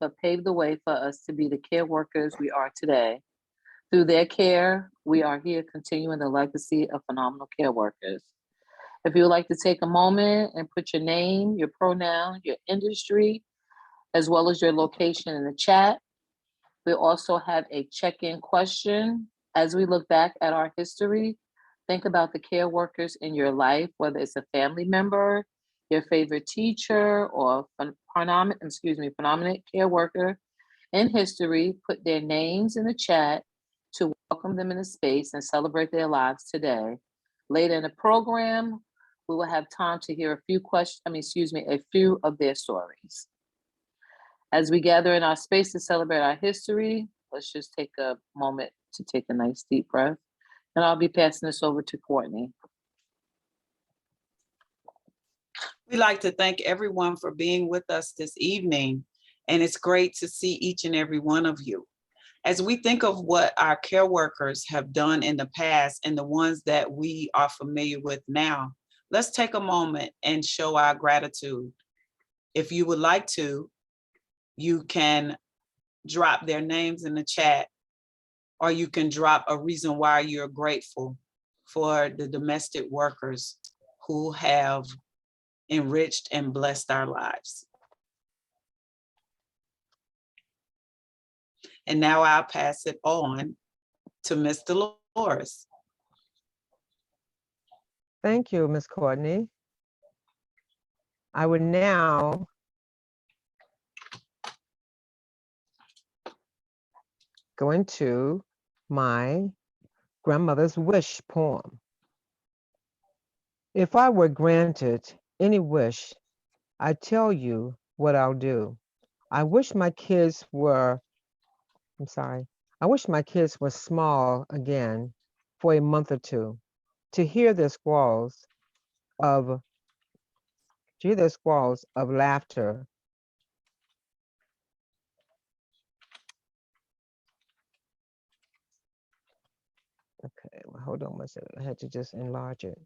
but paved the way for us to be the care workers we are today. Through their care, we are here continuing the legacy of phenomenal care workers. If you would like to take a moment and put your name, your pronoun, your industry, as well as your location in the chat. We also have a check-in question. As we look back at our history, think about the care workers in your life, whether it's a family member, your favorite teacher, or phenomenal care worker in history. Put their names in the chat to welcome them in the space and celebrate their lives today. Later in the program, we will have time to hear a few of their stories. As we gather in our space to celebrate our history, let's just take a moment to take a nice deep breath. And I'll be passing this over to Courtney. We'd like to thank everyone for being with us this evening. And it's great to see each and every one of you. As we think of what our care workers have done in the past and the ones that we are familiar with now, let's take a moment and show our gratitude. If you would like to, you can drop their names in the chat, or you can drop a reason why you're grateful for the domestic workers who have enriched and blessed our lives. And now I'll pass it on to Ms. Dolores. Thank you, Ms. Courtney. I would now go into my grandmother's wish poem. If I were granted any wish, I tell you what I'll do. I wish my kids were small again for a month or two, to hear their squalls of laughter. Okay, well, hold on one second. I had to just enlarge it.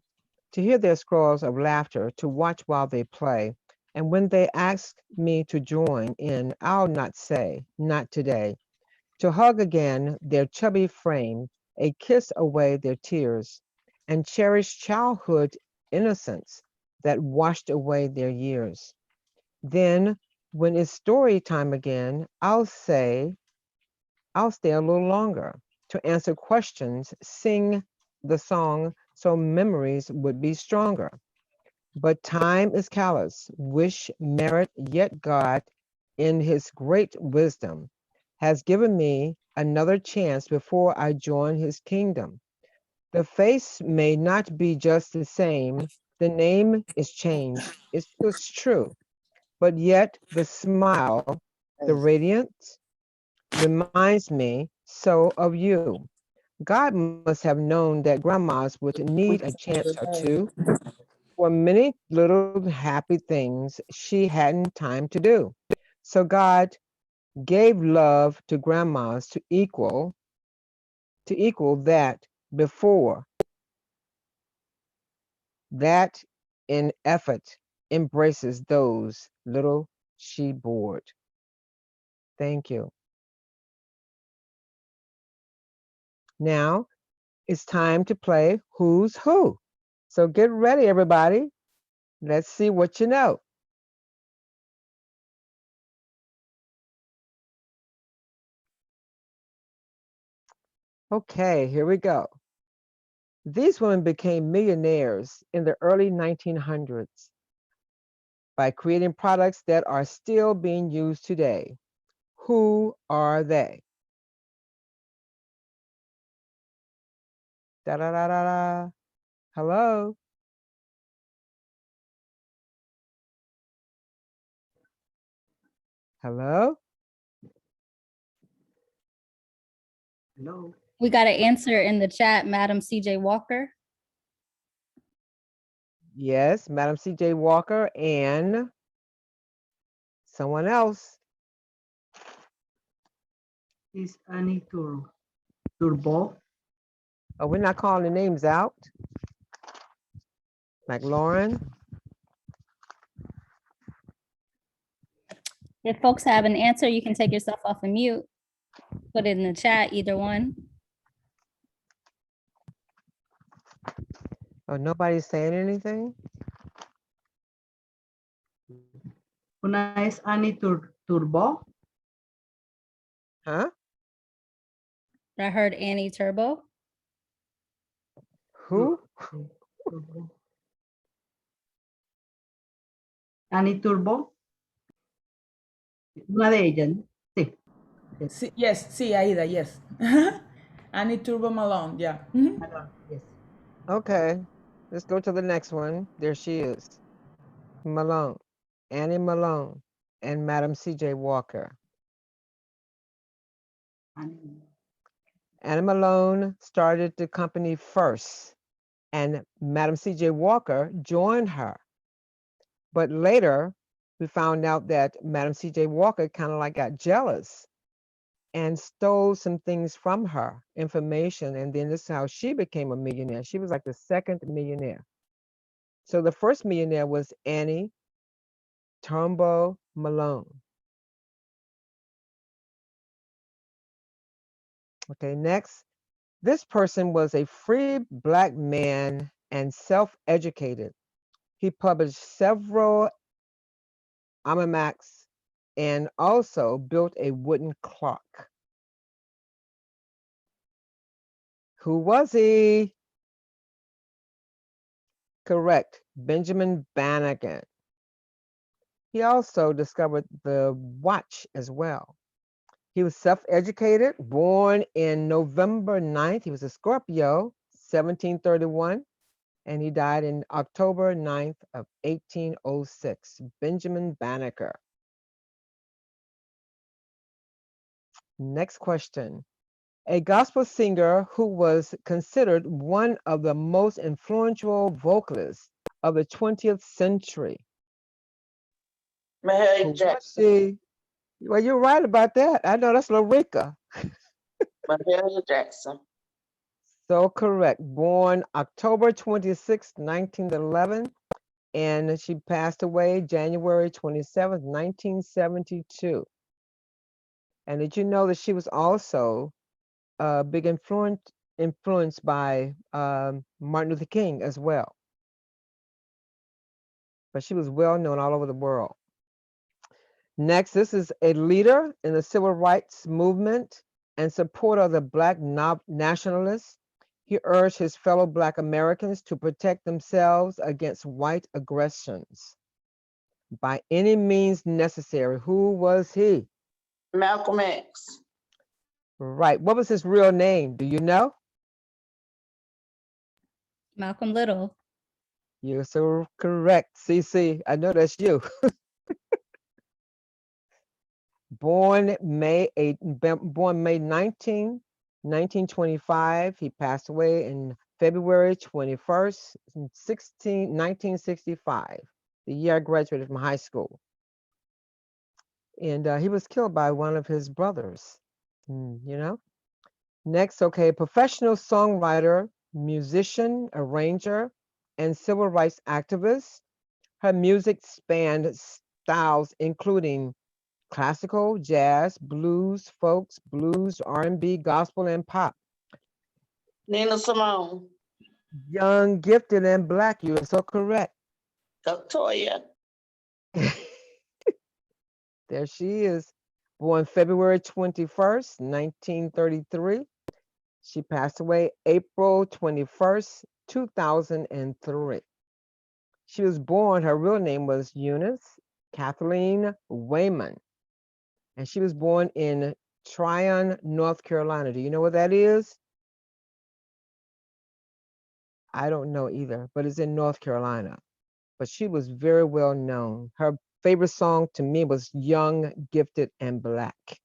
To hear their squalls of laughter, to watch while they play. And when they ask me to join in, I'll not say, not today. To hug again their chubby frame, a kiss away their tears, and cherish childhood innocence that washed away their years. Then, when it's story time again, I'll stay a little longer to answer questions, sing the song so memories would be stronger. But time is callous, wish, merit, yet God, in his great wisdom, has given me another chance before I join his kingdom. The face may not be just the same, the name is changed, it's just true, but yet the smile, the radiance, reminds me so of you. God must have known that grandmas would need a chance or two for many little happy things she hadn't time to do. So God gave love to grandmas to equal that before that in effort embraces those little she bored. Thank you. Now it's time to play Who's Who. So get ready, everybody. Let's see what you know. Okay, here we go. These women became millionaires in the early 1900s by creating products that are still being used today. Who are they? Da da da da da. Hello? Hello? Hello. We got an answer in the chat, Madam CJ Walker. Yes, Madam CJ Walker and someone else. Is Annie Turbo? Oh, we're not calling the names out. Like Lauren. If folks have an answer, you can take yourself off of mute. Put it in the chat, either one. Oh, nobody's saying anything? Una es Annie Turbo. Huh? I heard Annie Turbo. Who? Turbo. Annie Turbo. Una de ellas, ¿no? Sí. Sí, yes, sí, Aida, yes. Annie Turbo Malone, yeah. Mhm. Yes. Okay, let's go to the next one. There she is. Malone, Annie Malone, and Madam C.J. Walker. Annie. Annie Malone started the company first, and Madam C.J. Walker joined her. But later, we found out that Madam C.J. Walker kind of like got jealous and stole some things from her, information, and then this is how she became a millionaire. She was like the second millionaire. So the first millionaire was Annie Turbo Malone. Okay, next. This person was a free Black man and self-educated. He published several almanacs and also built a wooden clock. Who was he? Correct, Benjamin Bannegan. He also discovered the watch as well. He was self-educated, born in November 9th. He was a Scorpio, 1731, and he died in October 9th of 1806. Benjamin Banneker. Next question. A gospel singer who was considered one of the most influential vocalists of the 20th century. Mahalia Who was Jackson. she? Well, you're right about that. I know that's Lorica. Mahalia Jackson. So correct. Born October 26, 1911, and she passed away January 27, 1972. And did you know that she was also a big influenced by Martin Luther King as well? But she was well known all over the world. Next, this is a leader in the civil rights movement and supporter of the Black nationalists. He urged his fellow Black Americans to protect themselves against white aggressions by any means necessary. Who was he? Malcolm X. Right. What was his real name? Do you know? Malcolm Little. You're so correct, CC. I know that's you. Born May 19, 1925. He passed away in February 21st, 1965, the year I graduated from high school. And he was killed by one of his brothers, you know? Next, okay, professional songwriter, musician, arranger, and civil rights activist. Her music spanned styles including classical, jazz, blues, folks, blues, R&B, gospel, and pop. Nina Simone. Young, gifted, and Black. You are so correct. Toya. There she is. Born February 21st, 1933. She passed away April 21st, 2003. She was born, her real name was Eunice Kathleen Wayman. And she was born in Tryon, North Carolina. Do you know what that is? I don't know either, but it's in North Carolina. But she was very well known. Her favorite song to me was Young, Gifted, and Black.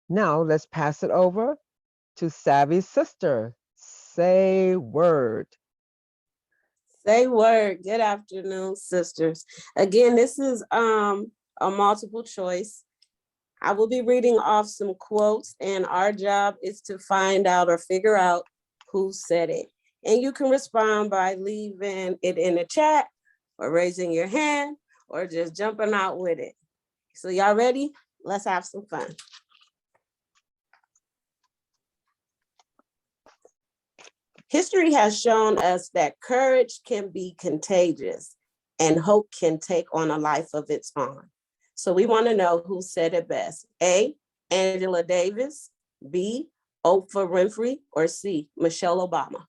Now let's pass it over to Savvy's sister. Say word. Say word. Good afternoon, sisters. Again, this is a multiple choice. I will be reading off some quotes, and our job is to find out or figure out who said it. And you can respond by leaving it in the chat or raising your hand, or just jumping out with it? So y'all ready? Let's have some fun. History has shown us that courage can be contagious and hope can take on a life of its own. So we want to know who said it best. A, Angela Davis, B, Oprah Winfrey, or C, Michelle Obama.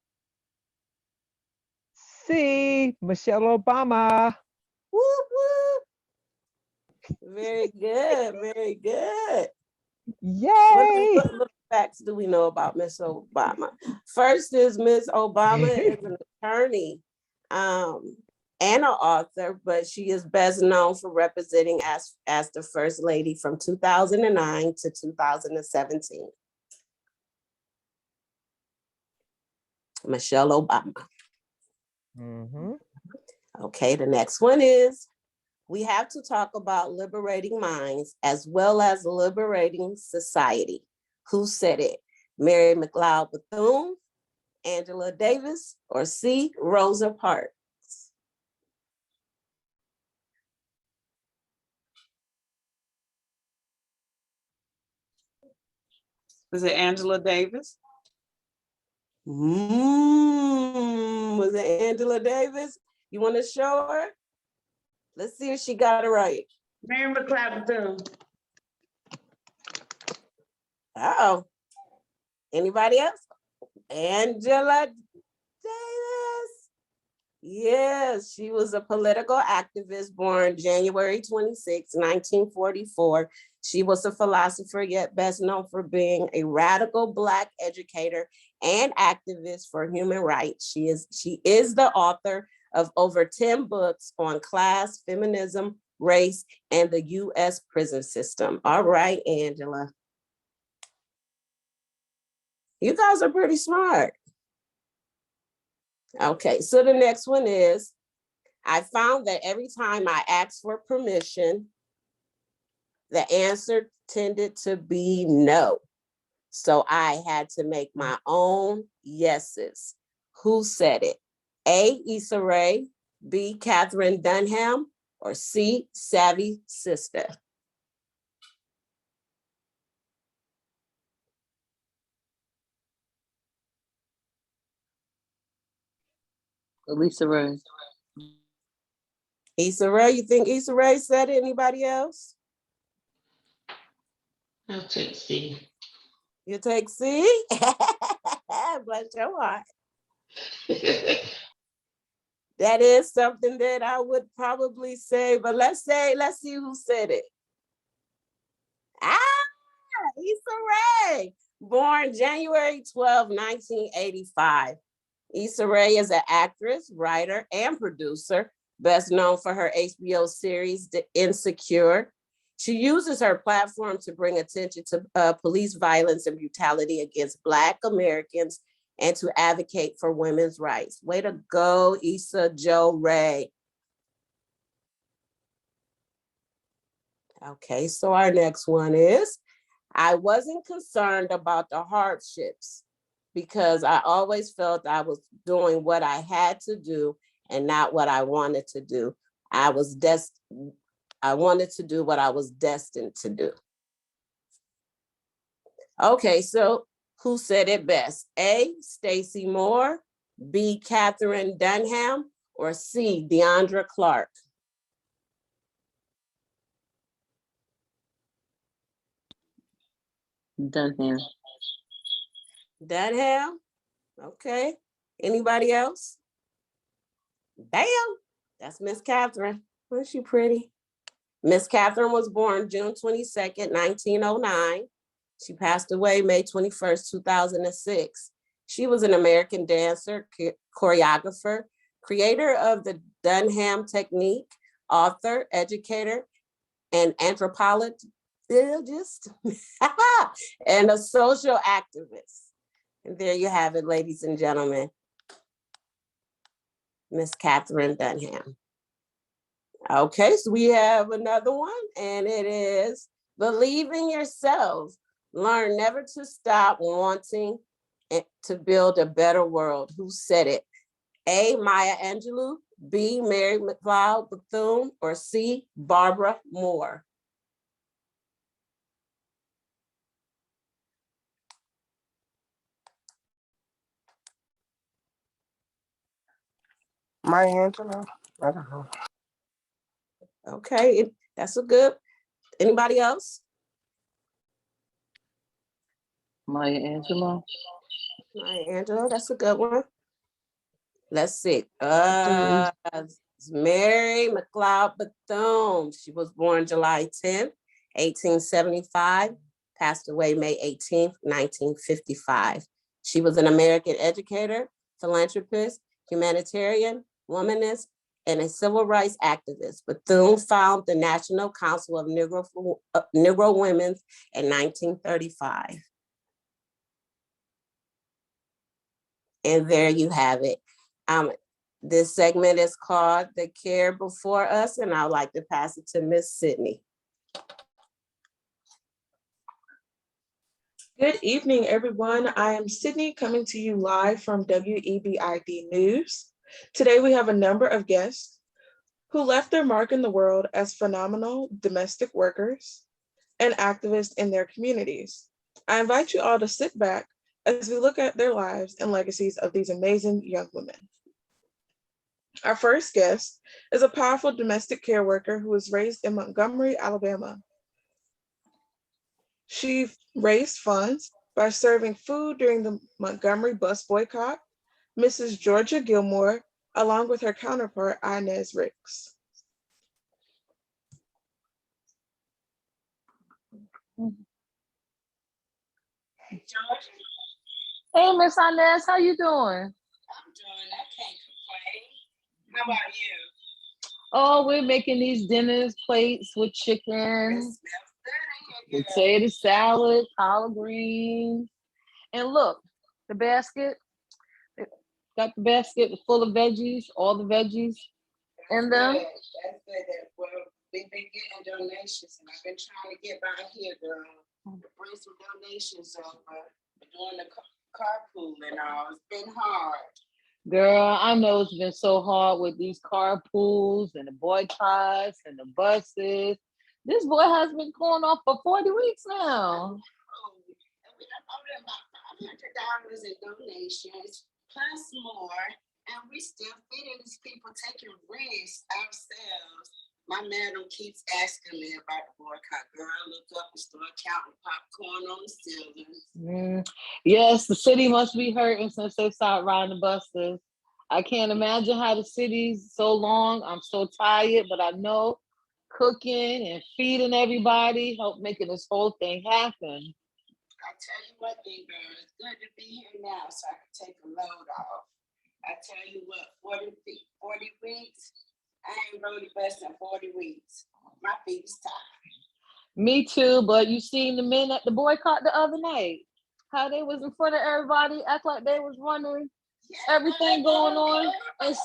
C, Michelle Obama. Whoop, whoop. Very good, very good. Yay! What little facts do we know about Miss Obama? First is Miss Obama is an attorney and an author, but she is best known for representing as the first lady from 2009 to 2017. Michelle Obama. Mm-hmm. Okay, the next one is, we have to talk about liberating minds as well as liberating society. Who said it? Mary McLeod Bethune, Angela Davis, or C, Rosa Parks? Was it Angela Davis? Was it Angela Davis? You want to show her? Let's see if she got it right. Mary McLeod Bethune. Uh-oh. Anybody else? Angela Davis. Yes, she was a political activist born January 26, 1944. She was a philosopher, yet best known for being a radical Black educator and activist for human rights. She is the author of over 10 books on class, feminism, race, and the U.S. prison system. All right, Angela. You guys are pretty smart. Okay, so the next one is, I found that every time I asked for permission, the answer tended to be no. So I had to make my own yeses. Who said it? A, Issa Rae, B, Catherine Dunham, or C, Savvy Sister? Lisa Rose. Issa Rae, you think Issa Rae said it? Anybody else? I'll take C. You take C? Bless your heart. That is something that I would probably say, but let's see who said it. Issa Rae, born January 12, 1985. Issa Rae is an actress, writer, and producer, best known for her HBO series, The Insecure. She uses her platform to bring attention to police violence and brutality against Black Americans and to advocate for women's rights. Way to go, Issa Jo Rae. Okay, so our next one is, I wasn't concerned about the hardships because I always felt I was doing what I had to do and not what I wanted to do. I wanted to do what I was destined to do. Okay, so who said it best? A, Stacey Moore, B, Catherine Dunham, or C, Deandra Clark? Dunham. Dunham? Okay. Anybody else? Bam! That's Miss Catherine. Wasn't she pretty? Miss Catherine was born June 22nd, 1909. She passed away May 21st, 2006. She was an American dancer, choreographer, creator of the Dunham technique, author, educator, and anthropologist, and a social activist. And there you have it, ladies and gentlemen. Miss Catherine Dunham. Okay, so we have another one, and it is, believe in yourself. Learn never to stop wanting to build a better world. Who said it? A, Maya Angelou, B, Mary McLeod Bethune, or C, Barbara Moore? Maya Angelou? I don't know. Okay, that's a good. Anybody else? Maya Angelou. Maya Angelou, that's a good one. Let's see. It's Mary McLeod Bethune. She was born July 10th, 1875, passed away May 18th, 1955. She was an American educator, philanthropist, humanitarian, womanist, and a civil rights activist. Bethune founded the National Council of Negro Women in 1935. And there you have it. This segment is called The Care Before Us, and I'd like to pass it to Miss Sydney. Good evening, everyone. I am Sydney coming to you live from WEBID News. Today we have a number of guests who left their mark in the world as phenomenal domestic workers and activists in their communities. I invite you all to sit back as we look at their lives and legacies of these amazing young women. Our first guest is a powerful domestic care worker who was raised in Montgomery, Alabama. She raised funds by serving food during the Montgomery bus boycott, Mrs. Georgia Gilmore, along with her counterpart, Inez Ricks. Hey, Miss Inez, how you doing? I'm doing, I can't complain. How about you? Oh, we're making these dinners, plates with chicken, potato salad, collard greens. And look, the basket, got the basket full of veggies, all the veggies in them. That's good. Well, we've been getting donations, and I've been trying to get by here to bring some donations over. Doing the carpool and all. It's been hard. Girl, I know it's been so hard with these carpools and the boycotts and the buses. This boy has been going off for 40 weeks now. And we done ordered about $500 in donations, plus more, and we still feeding these people, taking risks ourselves. My madam keeps asking me about the boycott. Girl, look up and start counting popcorn on the ceiling. Yes, the city must be hurting since they started riding the buses. I can't imagine how the city's so long. I'm so tired, but I know cooking and feeding everybody helped making this whole thing happen. I tell you what, thing, girl, it's good to be here now so I can take a load off. I tell you what, 40 weeks, I ain't rode the bus in 40 weeks. My feet is tired. Me too, but you seen the men at the boycott the other night. How they was in front of everybody, act like they was running, everything going on. And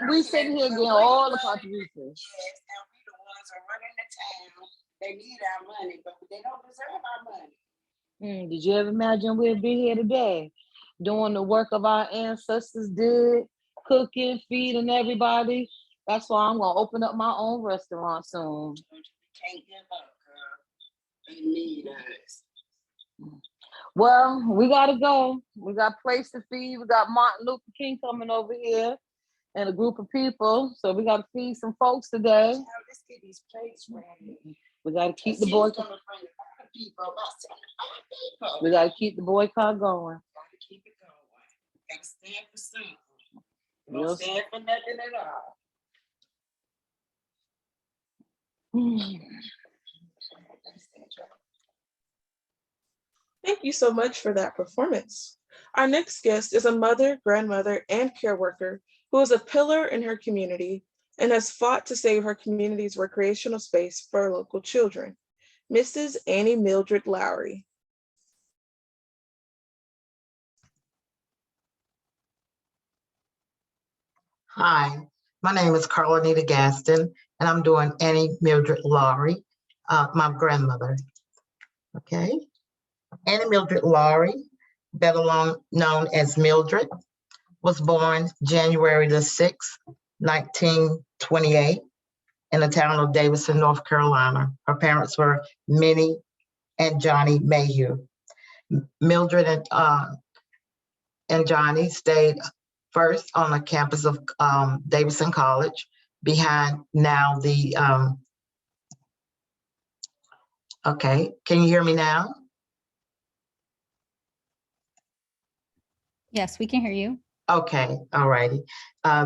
we sitting here getting all the contributions. Yes, and we the ones who are running the town. They need our money, but they don't deserve our money. Did you ever imagine we'd be here today doing the work of our ancestors did, cooking, feeding everybody? That's why I'm gonna open up my own restaurant soon. We can't give up, girl. They need us. Well, we gotta go. We got place to feed. We got Martin Luther King coming over here and a group of people. So we gotta feed some folks today. Let's get these plates ready. We gotta keep the boycott. We gotta keep the boycott going. Gotta keep it going. Gotta stand for something. Don't stand for nothing at all. Thank you so much for that performance. Our next guest is a mother, grandmother, and care worker who is a pillar in her community and has fought to save her community's recreational space for local children, Mrs. Annie Mildred Lowry. Hi, my name is Carlanita Gaston, and I'm doing Annie Mildred Lowry, my grandmother. Okay, Annie Mildred Lowry, better known as Mildred, was born January the 6th, 1928 in the town of Davidson, North Carolina. Her parents were Minnie and Johnny Mayhew. Mildred and Johnny stayed first on the campus of Davidson College behind now the, okay, can you hear me now? Yes, we can hear you. Okay, all righty.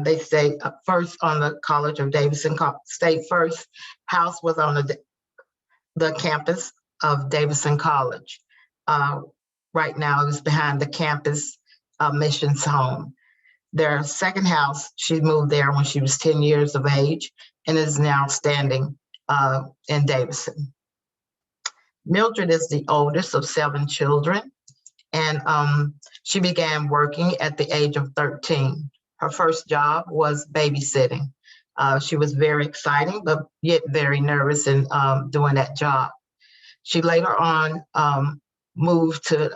They stayed first on the College of Davidson, stayed first. House was on the campus of Davidson College. Right now it is behind the campus missions home. Their second house, she moved there when she was 10 years of age and is now standing in Davidson. Mildred is the oldest of 7 children, and she began working at the age of 13. Her first job was babysitting. She was very exciting, but yet very nervous in doing that job. She later on moved to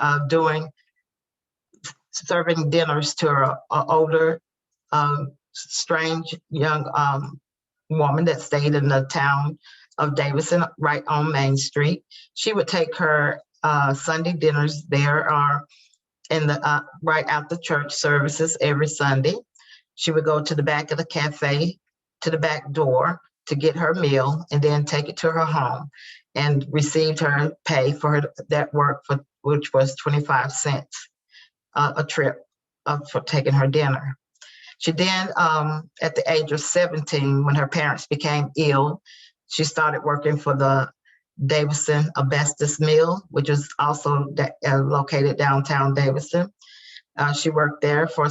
serving dinners to her older, strange young woman that stayed in the town of Davidson, right on Main Street. She would take her Sunday dinners there or in the right after church services every Sunday. She would go to the back of the cafe, to the back door to get her meal and then take it to her home and received her pay for that work, which was 25 cents a trip for taking her dinner. She then, at the age of 17, when her parents became ill, she started working for the Davidson Asbestos Mill, which is also located downtown Davidson. She worked there for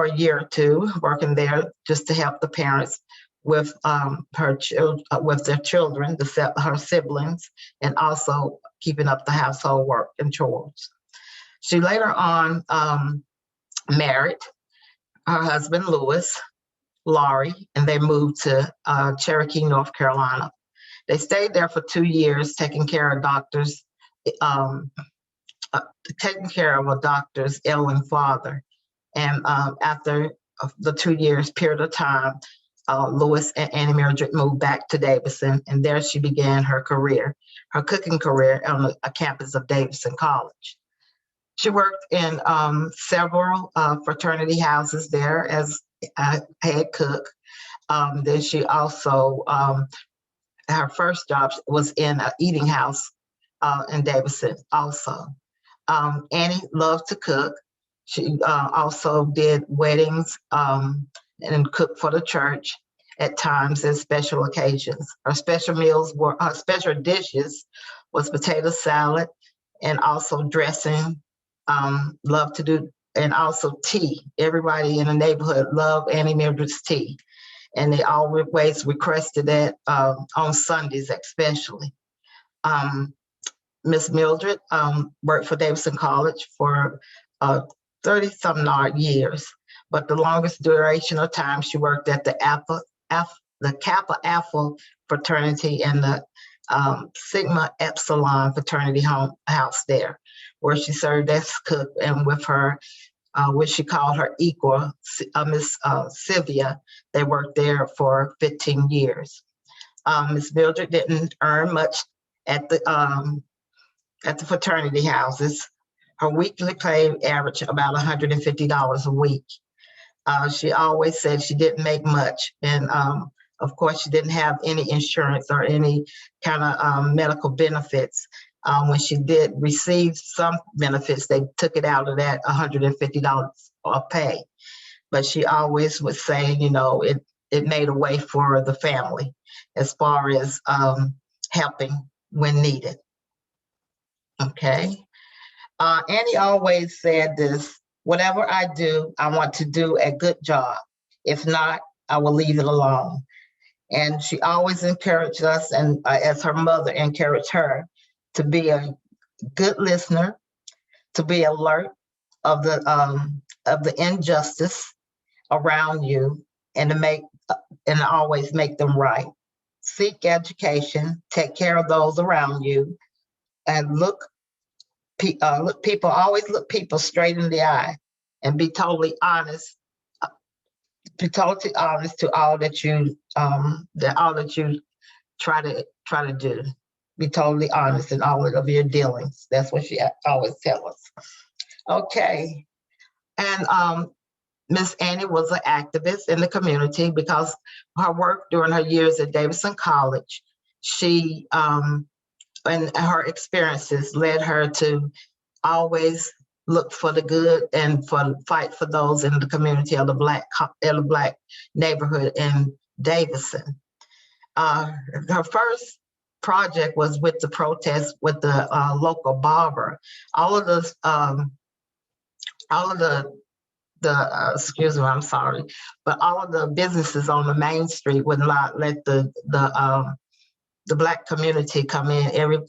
a year or two, working there just to help the parents with their children, her siblings, and also keeping up the household work and chores. She later on married her husband, Laurie, and they moved to Cherokee, North Carolina. They stayed there for 2 years, taking care of a doctor's ailing father. And after the 2 years period of time, Lewis and Annie Mildred moved back to Davidson, and there she began her career, her cooking career on a campus of Davidson College. She worked in several fraternity houses there as a head cook. Then she also, her first job was in an eating house in Davidson also. Annie loved to cook. She also did weddings and cooked for the church at times and special occasions. Her special dishes was potato salad and also dressing. Loved to do, and also tea. Everybody in the neighborhood loved Annie Mildred's tea, and they always requested that on Sundays especially. Miss Mildred worked for Davidson College for 30-some odd years, but the longest duration of time she worked at the Kappa Alpha fraternity and the Sigma Epsilon fraternity house there, where she served as cook, and with her, which she called her equal, Miss Sylvia, they worked there for 15 years. Miss Mildred didn't earn much at the fraternity houses. Her weekly pay averaged about $150 a week. She always said she didn't make much, and of course, she didn't have any insurance or any kind of medical benefits. When she did receive some benefits, they took it out of that $150 of pay. But she always would say, you know, it made a way for the family as far as helping when needed. Okay. Annie always said this: whatever I do, I want to do a good job. If not, I will leave it alone. And she always encouraged us, and as her mother encouraged her, to be a good listener, to be alert of the injustice around you, and to always make them right. Seek education, take care of those around you, and always look people straight in the eye, and be totally honest be totally honest to all that you try to do. Be totally honest in all of your dealings. That's what she always tell us. Okay. And Miss Annie was an activist in the community because her work during her years at Davidson College, she and her experiences led her to always look for the good and for fight for those in the community of the black neighborhood in Davidson. Her first project was with the protest with the local barber. All of the excuse me, I'm sorry, but all of the businesses on the main street would not let the black community come in every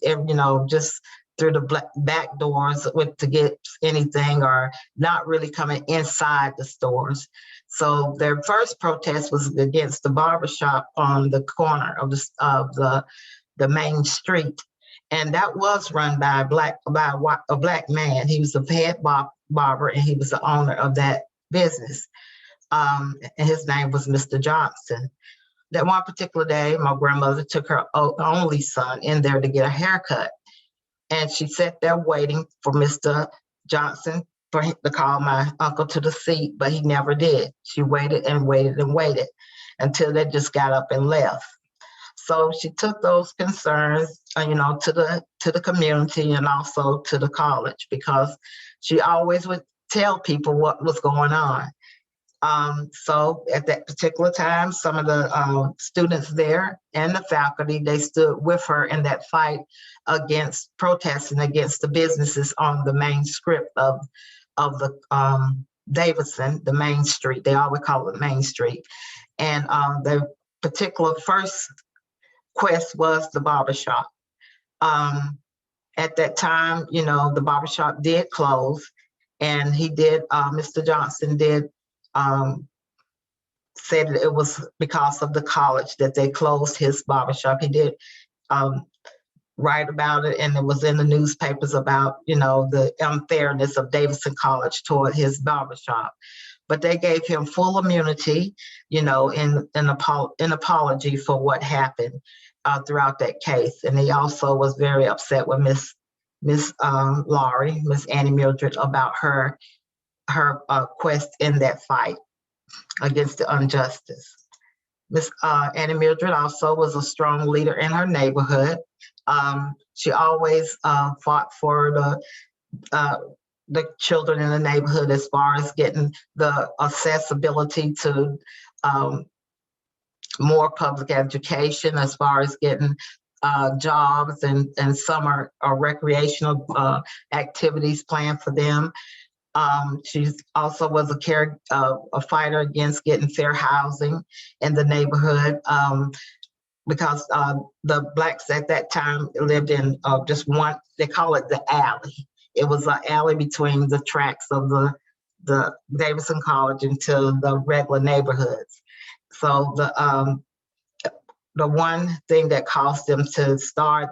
just through the back doors to get anything, or not really coming inside the stores. So their first protest was against the barbershop on the corner of the main street. And that was run by a black man. He was the head barber, and he was the owner of that business. And his name was Mr. Johnson. That one particular day, my grandmother took her only son in there to get a haircut. And she sat there waiting for Mr. Johnson for him to call my uncle to the seat, but he never did. She waited and waited and waited until they just got up and left. So she took those concerns, to the community and also to the college, because she always would tell people what was going on. So at that particular time, some of the students there and the faculty, they stood with her in that fight against protesting against the businesses on the main strip of the Davidson, the main street. They always call it Main Street. And the particular first quest was the barbershop. At that time, the barbershop did close, and he did, Mr. Johnson did said it was because of the college that they closed his barbershop. He did write about it, and it was in the newspapers about, the unfairness of Davidson College toward his barbershop. But they gave him full immunity, in apology for what happened throughout that case. And he also was very upset with Miss Laurie, Miss Annie Mildred, about her quest in that fight against the injustice. Miss Annie Mildred also was a strong leader in her neighborhood. She always fought for the children in the neighborhood as far as getting the accessibility to more public education, as far as getting jobs and summer or recreational activities planned for them. She also was a fighter against getting fair housing in the neighborhood, because the blacks at that time lived in just one, they call it the alley. It was an alley between the tracks of the Davidson College into the regular neighborhoods. So the one thing that caused them to start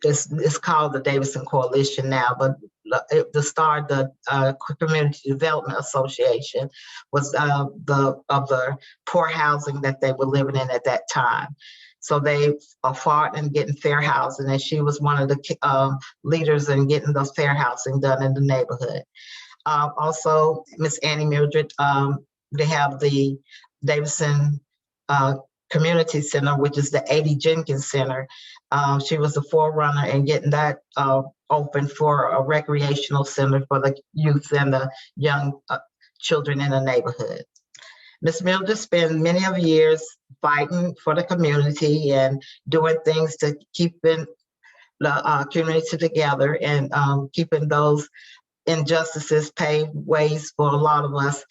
it's called the Davidson Coalition now, but the start, the Community Development Association, was the poor housing that they were living in at that time. So they fought in getting fair housing, and she was one of the leaders in getting those fair housing done in the neighborhood. Also, Miss Annie Mildred, they have the Davidson Community Center, which is the A.D. Jenkins Center. She was the forerunner in getting that open for a recreational center for the youth and the young children in the neighborhood. Ms. Mildred spent many of years fighting for the community and doing things to keeping the community together and keeping those injustices paved ways for a lot of us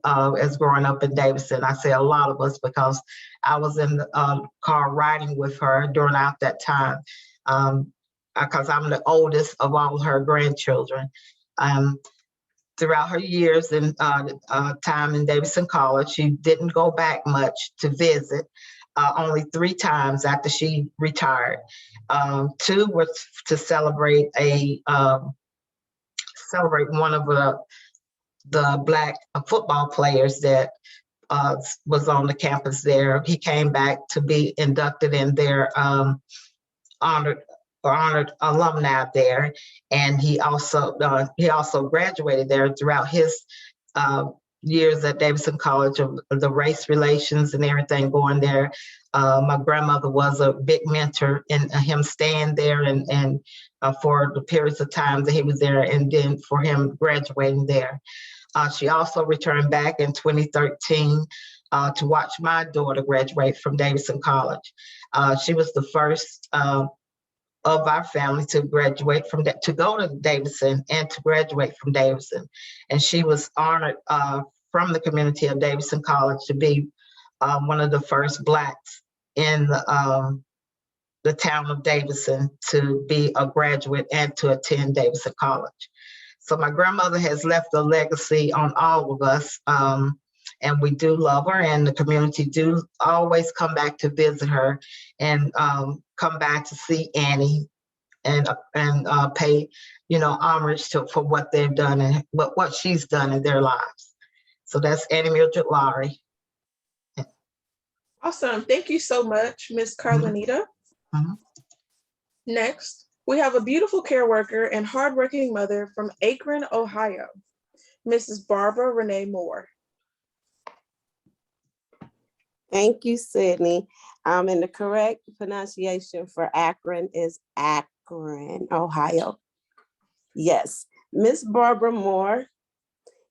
as growing up in Davidson. I say a lot of us because I was in the car riding with her during that time, because I'm the oldest of all her grandchildren. Throughout her years and time in Davidson College, she didn't go back much to visit, only 3 times after she retired. 2 was to celebrate one of the Black football players that was on the campus there. He came back to be inducted in their honored alumni there, and he also graduated there throughout his years at Davidson College of the race relations and everything going there. My grandmother was a big mentor in him staying there and for the periods of time that he was there, and then for him graduating there. She also returned back in 2013 to watch my daughter graduate from Davidson College. She was the first of our family to graduate from that, to go to Davidson and to graduate from Davidson. And she was honored from the community of Davidson College to be one of the first Blacks in the town of Davidson to be a graduate and to attend Davidson College. So my grandmother has left a legacy on all of us, and we do love her, and the community do always come back to visit her and come back to see Annie and pay, homage for what they've done and what she's done in their lives. So that's Annie Mildred Lowry. Awesome. Thank you so much, Ms. Carlanita. Mhm. Next, we have a beautiful care worker and hardworking mother from Akron, Ohio, Mrs. Barbara Renee Moore. Thank you, Sydney. And the correct pronunciation for Akron is Akron, Ohio. Yes, Miss Barbara Moore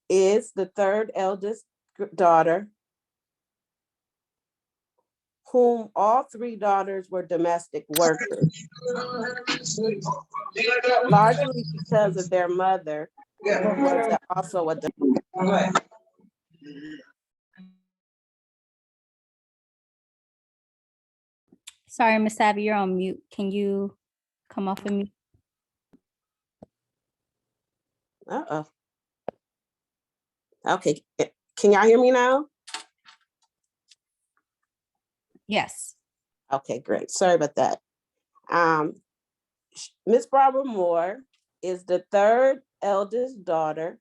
is the third eldest daughter, whom all three daughters were domestic workers, largely because of their mother, who was also a Sorry, Miss Abby, you're on mute. Can you come off of mute? Uh-oh. Okay, can y'all hear me now? Yes. Okay, great. Sorry about that. Miss Barbara Moore is the third eldest daughter,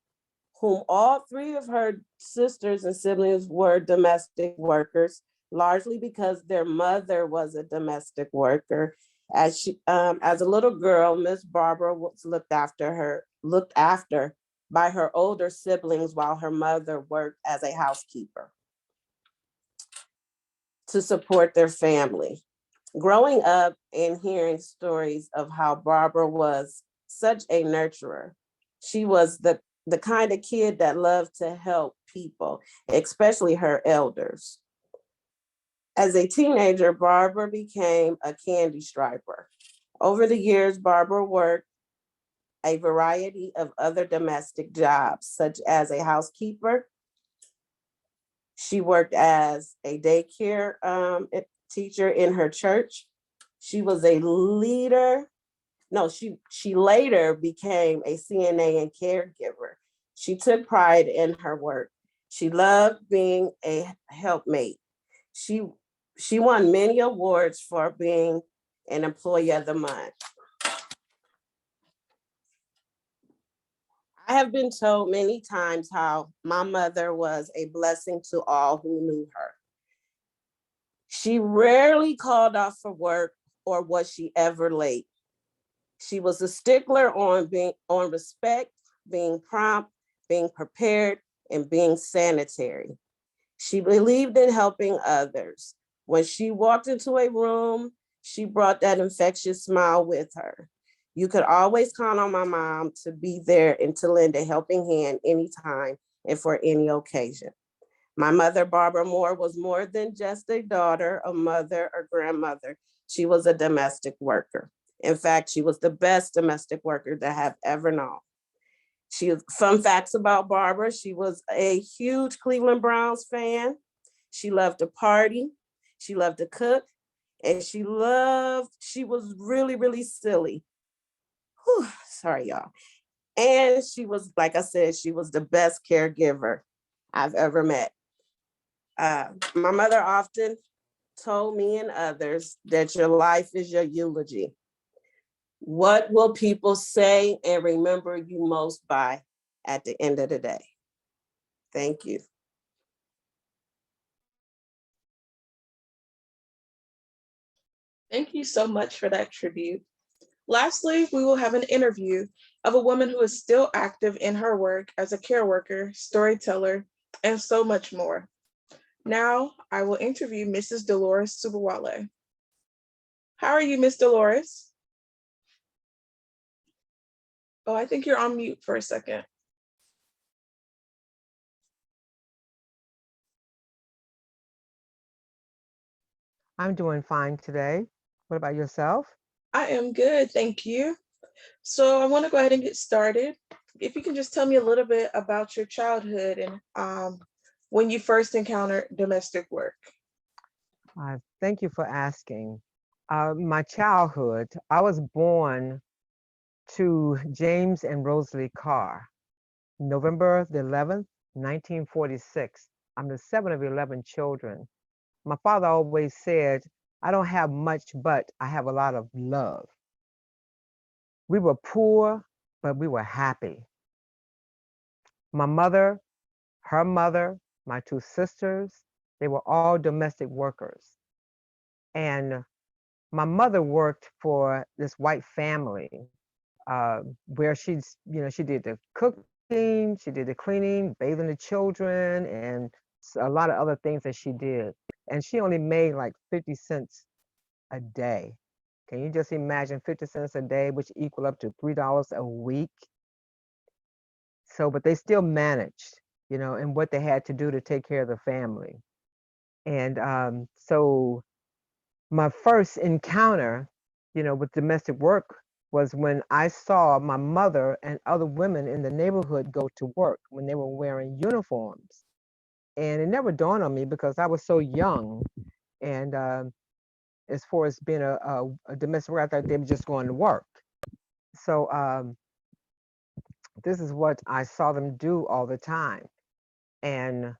whom all three of her sisters and siblings were domestic workers, largely because their mother was a domestic worker. As a little girl, Miss Barbara was looked after by her older siblings while her mother worked as a housekeeper to support their family. Growing up and hearing stories of how Barbara was such a nurturer, she was the kind of kid that loved to help people, especially her elders. As a teenager, Barbara became a candy striper. Over the years, Barbara worked a variety of other domestic jobs, such as a housekeeper. She worked as a daycare teacher in her church. She was a leader. No, she later became a CNA and caregiver. She took pride in her work. She loved being a helpmate. She won many awards for being an Employee of the Month. I have been told many times how my mother was a blessing to all who knew her. She rarely called off for work, or was she ever late. She was a stickler on respect, being prompt, being prepared, and being sanitary. She believed in helping others. When she walked into a room, she brought that infectious smile with her. You could always count on my mom to be there and to lend a helping hand anytime and for any occasion. My mother, Barbara Moore, was more than just a daughter, a mother, or grandmother. She was a domestic worker. In fact, she was the best domestic worker that I have ever known. Fun facts about Barbara: she was a huge Cleveland Browns fan. She loved to party. She loved to cook. And she was really, really silly. Whew, sorry, y'all. And she was, like I said, she was the best caregiver I've ever met. My mother often told me and others that your life is your eulogy. What will people say and remember you most by at the end of the day? Thank you. Thank you so much for that tribute. Lastly, we will have an interview of a woman who is still active in her work as a care worker, storyteller, and so much more. Now, I will interview Mrs. Dolores Subawale. How are you, Miss Dolores? Oh, I think you're on mute for a second. I'm doing fine today. What about yourself? I am good, thank you. So I want to go ahead and get started. If you can just tell me a little bit about your childhood and when you first encountered domestic work. Thank you for asking. My childhood, I was born to James and Rosalie Carr, November the 11th, 1946. I'm the 7th of 11 children. My father always said, I don't have much, but I have a lot of love. We were poor, but we were happy. My mother, her mother, my two sisters, they were all domestic workers. And my mother worked for this white family where she did the cooking, she did the cleaning, bathing the children, and a lot of other things that she did. And she only made like 50 cents a day. Can you just imagine 50 cents a day, which equal up to $3 a week? So, but they still managed, and what they had to do to take care of the family. And so my first encounter, with domestic work was when I saw my mother and other women in the neighborhood go to work when they were wearing uniforms. And it never dawned on me because I was so young. And as far as being a domestic worker, I thought they were just going to work. So this is what I saw them do all the time. And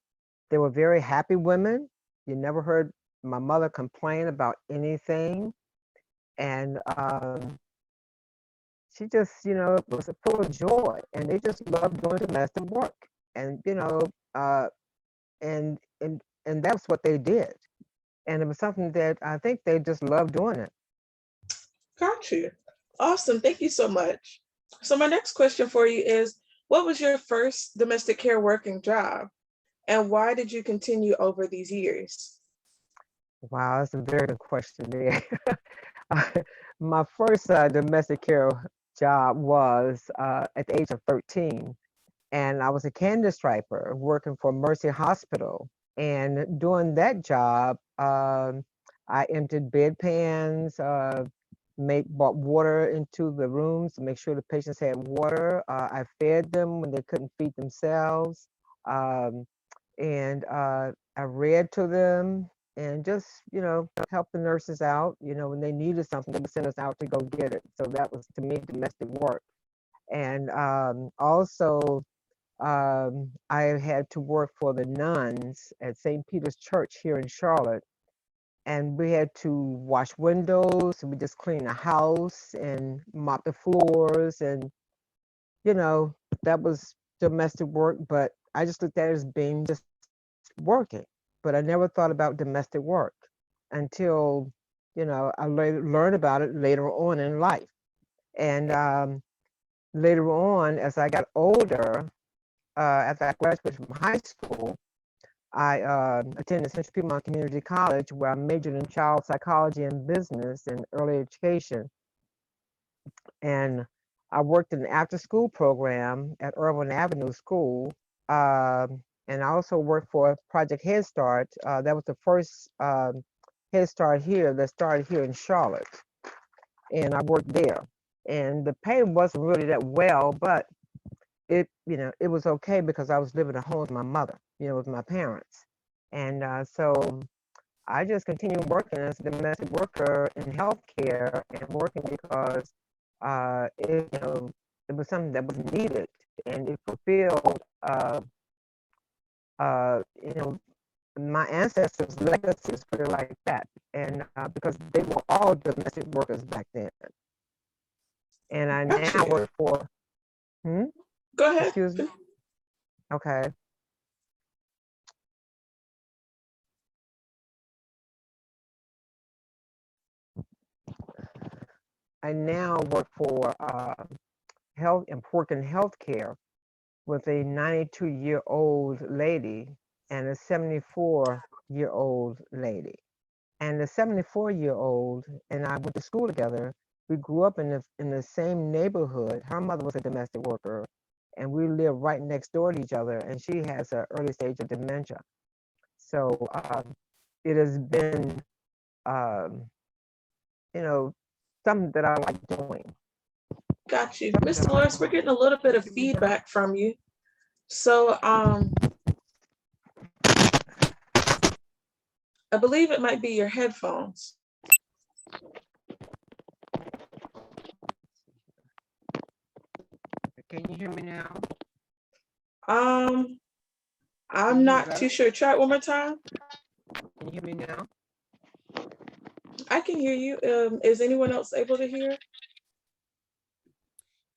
they were very happy women. You never heard my mother complain about anything. And she just, was full of joy. And they just loved doing domestic work. And, and that's what they did. And it was something that I think they just loved doing it. Got you. Awesome. Thank you so much. So my next question for you is, what was your first domestic care working job? And why did you continue over these years? Wow, that's a very good question there. My first domestic care job was at the age of 13. And I was a candy striper working for Mercy Hospital. And doing that job, I emptied bedpans, brought water into the rooms to make sure the patients had water. I fed them when they couldn't feed themselves. And I read to them and just, help the nurses out. When they needed something, they would send us out to go get it. So that was, to me, domestic work. And also, I had to work for the nuns at St. Peter's Church here in Charlotte. And we had to wash windows, and we just clean the house and mop the floors. And, that was domestic work, but I just looked at it as being just working. But I never thought about domestic work until, I learned about it later on in life. And later on, as I got older, after I graduated from high school, I attended Central Piedmont Community College, where I majored in child psychology and business and early education. And I worked in the after-school program at Irvine Avenue School. And I also worked for Project Head Start. That was the first Head Start here that started here in Charlotte. And I worked there. And the pay wasn't really that well, but it was okay because I was living at home with my mother, with my parents. And so I just continued working as a domestic worker in healthcare and working because it was something that was needed, and it fulfilled my ancestors' legacies, put it like that. And because they were all domestic workers back then. And I now work for Go ahead. excuse me. Okay. I now work for health and work in healthcare with a 92-year-old lady and a 74-year-old lady. And the 74-year-old and I went to school together. We grew up in the same neighborhood. Her mother was a domestic worker, and we live right next door to each other. And she has an early stage of dementia. So it has been, you know, something that I like doing. Got you. Miss Dolores, we're getting a little bit of feedback from you. So I believe it might be your headphones. Can you hear me now? I'm not too sure. Try it one more time. Can you hear me now? I can hear you. Is anyone else able to hear?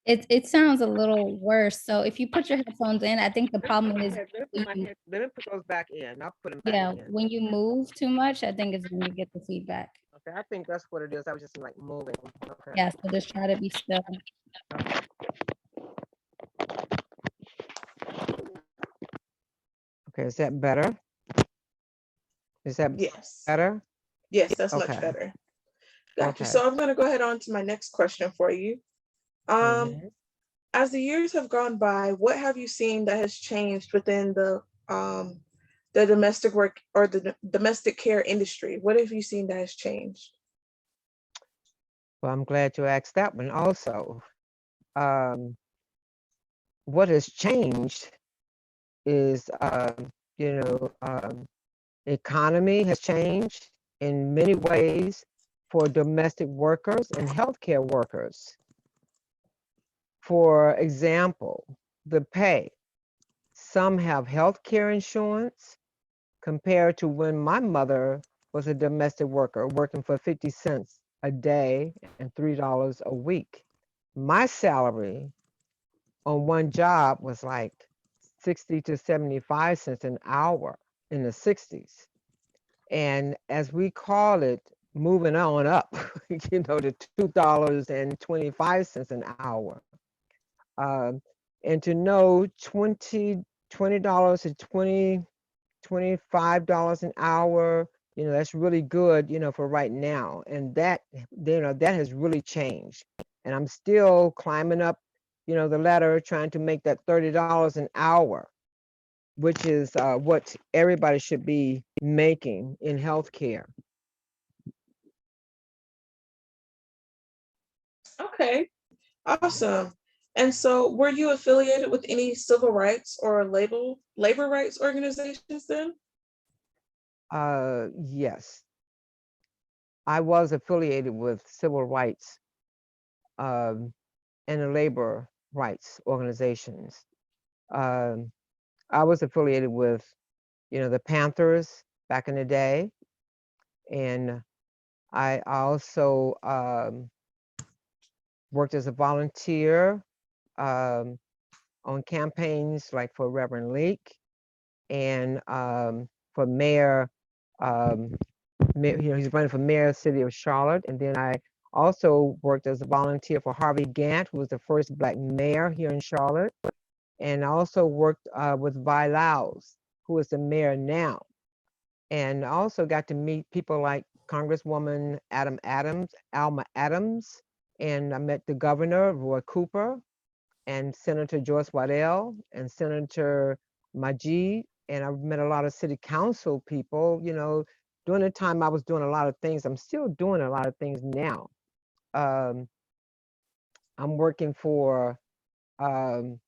It sounds a little worse. So if you put your headphones in, I think the problem is Let me put those back in. I'll put them back yeah, in. when you move too much, I think is when you get the feedback. Okay, I think that's what it is. I was just like moving. Okay. Yeah, so just try to be still. Okay, is that better? Is that Yes. better? Yes, that's Okay. much better. Got you. Okay. So I'm going to go ahead on to my next question for you. As the years have gone by, what have you seen that has changed within the domestic work or the domestic care industry? What have you seen that has changed? Well, I'm glad you asked that one also. What has changed is, economy has changed in many ways for domestic workers and healthcare workers. For example, the pay. Some have healthcare insurance compared to when my mother was a domestic worker working for 50 cents a day and $3 a week. My salary on one job was like 60 to 75 cents an hour in the 60s. And as we call it, moving on up, to $2.25 an hour. And to know $20 to $25 an hour, that's really good, for right now. And that, that has really changed. And I'm still climbing up, the ladder, trying to make that $30 an hour, which is what everybody should be making in healthcare. Okay, awesome. And so were you affiliated with any civil rights or labor rights organizations then? Yes. I was affiliated with civil rights and the labor rights organizations. I was affiliated with, the Panthers back in the day. And I also worked as a volunteer on campaigns like for Reverend Leake and for Mayor, he's running for mayor of the city of Charlotte. And then I also worked as a volunteer for Harvey Gantt, who was the first Black mayor here in Charlotte. And I also worked with Vi Laus, who is the mayor now. And I also got to meet people like Congresswoman Alma Adams, and I met the governor, Roy Cooper, and Senator Joyce Waddell, and Senator Majid, and I met a lot of city council people, during the time I was doing a lot of things. I'm still doing a lot of things now. I'm working for, I'm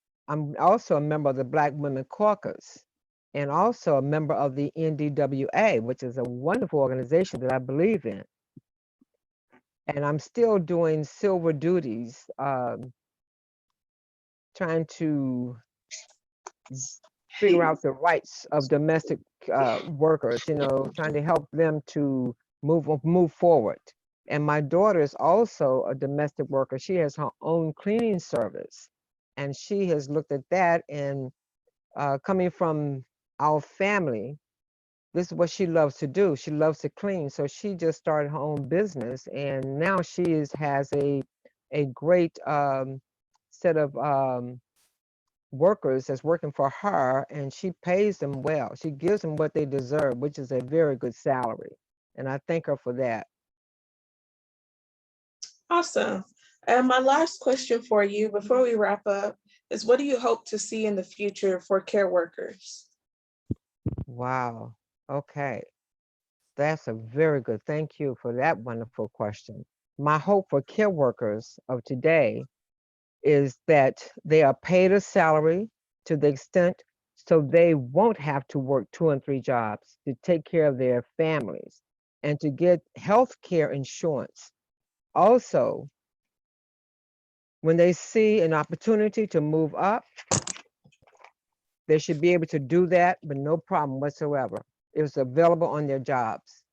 also a member of the Black Women Caucus, and also a member of the NDWA, which is a wonderful organization that I believe in. And I'm still doing silver duties, trying to figure out the rights of domestic workers, trying to help them to move forward. And my daughter is also a domestic worker. She has her own cleaning service, and she has looked at that. And coming from our family, this is what she loves to do. She loves to clean. So she just started her own business, and now she has a a great set of workers that's working for her, and she pays them well. She gives them what they deserve, which is a very good salary. And I thank her for that. Awesome. And my last question for you before we wrap up is, what do you hope to see in the future for care workers? Wow. Okay. That's a very good. Thank you for that wonderful question. My hope for care workers of today is that they are paid a salary to the extent so they won't have to work 2 and 3 jobs to take care of their families and to get health care insurance. Also, when they see an opportunity to move up, they should be able to do that with no problem whatsoever. It's available on their jobs.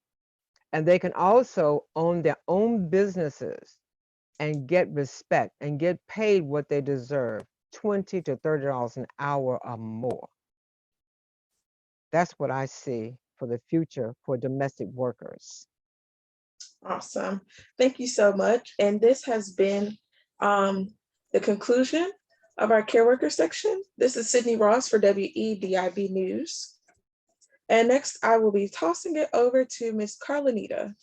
And they can also own their own businesses and get respect and get paid what they deserve, $20 to $30 an hour or more. That's what I see for the future for domestic workers. Awesome. Thank you so much. And this has been the conclusion of our care worker section. This is Sydney Ross for WEDIB News. And next, I will be tossing it over to Ms. Carlanita.